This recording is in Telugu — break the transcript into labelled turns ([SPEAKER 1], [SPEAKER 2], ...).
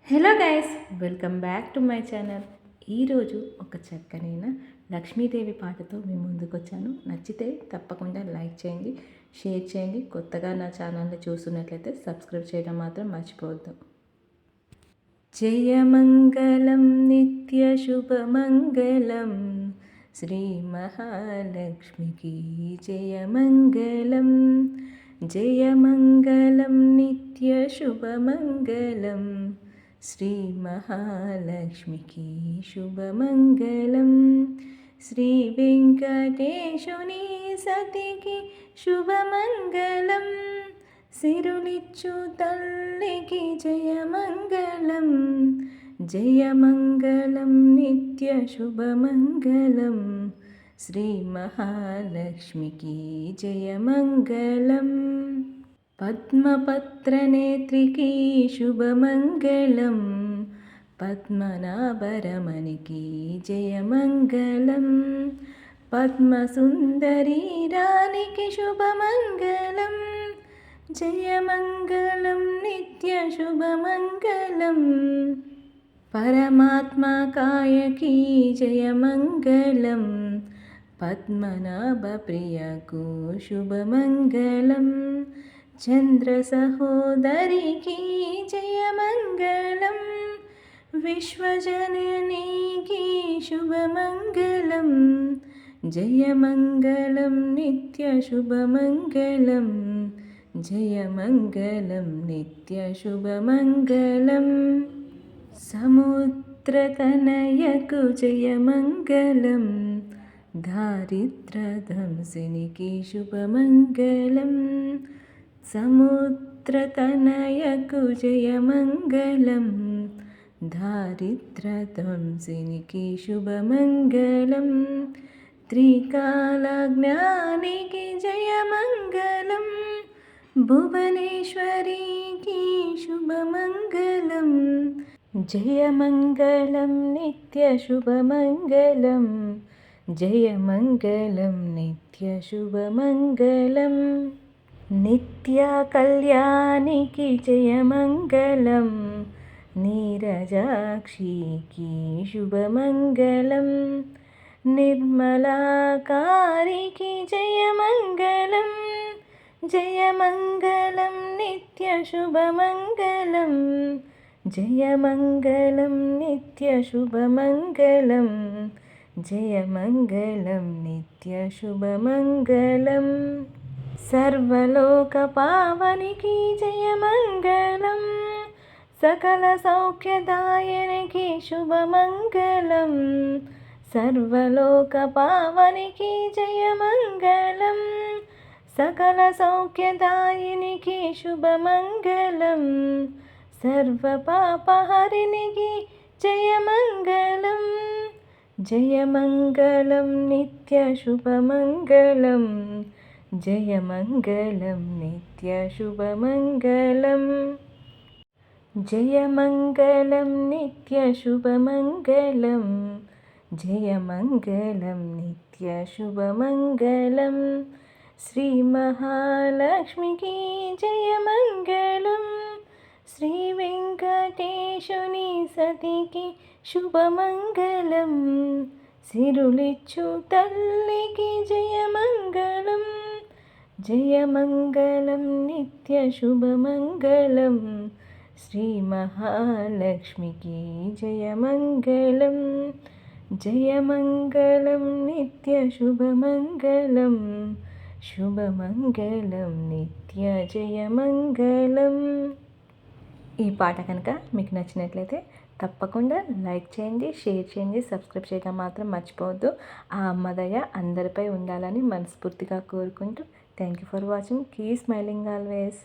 [SPEAKER 1] Hello guys, welcome back to my channel. ఈరోజు ఒక చక్కనైన లక్ష్మీదేవి పాటతో మీ ముందుకు వచ్చాను. నచ్చితే తప్పకుండా లైక్ చేయండి, షేర్ చేయండి. కొత్తగా నా ఛానల్ని చూస్తున్నట్లయితే సబ్స్క్రైబ్ చేయడం మాత్రం మర్చిపోవద్దు. జయమంగళం నిత్య శుభమంగళం శ్రీ మహాలక్ష్మికి జయమంగళం. జయమంగళం నిత్య శుభమంగళం శ్రీ మహాలక్ష్మికి శుభమంగళం. శ్రీ వెంకటేశుని సతికి శుభమంగళం. సిరులిచ్చు తల్లికి జయమంగళం. జయమంగళం నిత్య శుభమంగళం శ్రీ మహాలక్ష్మికి జయమంగళం. పద్మపత్రనేత్రికి శుభమంగళం. పద్మనాభరమణికి జయమంగళం. పద్మసుందరీ రాణికి శుభమంగళం. జయమంగళం నిత్య శుభమంగళం. పరమాత్మకాయకి జయమంగళం. పద్మనాభప్రియకు శుభమంగళం. చంద్ర సహోదరికి జయమంగళం. విశ్వజననీకి శుభమంగళం. జయమంగళం నిత్య శుభమంగళం. జయమంగళం నిత్య శుభమంగళం. సముద్రతనయకు జయమంగళం. దారిద్ర్యధ్వంసినికి శుభమంగళం. సముద్రతనయకు జయమంగళం. దారిద్ర్యధ్వంసినికి శుభమంగళం. త్రికాలజ్ఞానికి జయమంగళం. భువనేశ్వరికి శుభమంగళం. జయమంగళం నిత్య శుభమంగళం. జయమంగళం నిత్య శుభమంగళం. నిత్య కళ్యాణికి జయమంగళం. నీరజాక్షికి శుభమంగళం. నిర్మలాకారికి జయమంగళం. జయమంగళం నిత్య శుభమంగళం. జయమంగళం నిత్య శుభమంగళం. జయమంగళం నిత్య శుభమంగళం. సర్వలోక పావనికి జయమంగళం. సకల సౌఖ్యదాయనికి శుభమంగళం. సర్వలోక పావనికి జయమంగళం. సకల సౌఖ్యదాయినికి శుభమంగళం. సర్వపాపహరినికి జయమంగళం. జయమంగళం నిత్య శుభమంగళం. జయమంగళం నిత్య శుభమంగళం. జయమంగళం నిత్య శుభమంగళం. జయమంగళం నిత్య శుభమంగళం. శ్రీ మహాలక్ష్మికి జయమంగళం. శ్రీ వెంకటేశుని సతికి శుభమంగళం. సిరులిచ్చు తల్లికి జయమంగళం. జయమంగళం నిత్య శుభమంగళం శ్రీ మహాలక్ష్మికి జయమంగళం. జయమంగళం నిత్య శుభమంగళం. శుభమంగళం నిత్య జయమంగళం. ఈ పాట కనుక మీకు నచ్చినట్లయితే తప్పకుండా లైక్ చేయండి, షేర్ చేయండి, సబ్స్క్రైబ్ చేయడం మాత్రం మర్చిపోవద్దు. ఆ అమ్మ దయ అందరిపై ఉండాలని మనస్ఫూర్తిగా కోరుకుంటూ thank you for watching. Keep smiling always.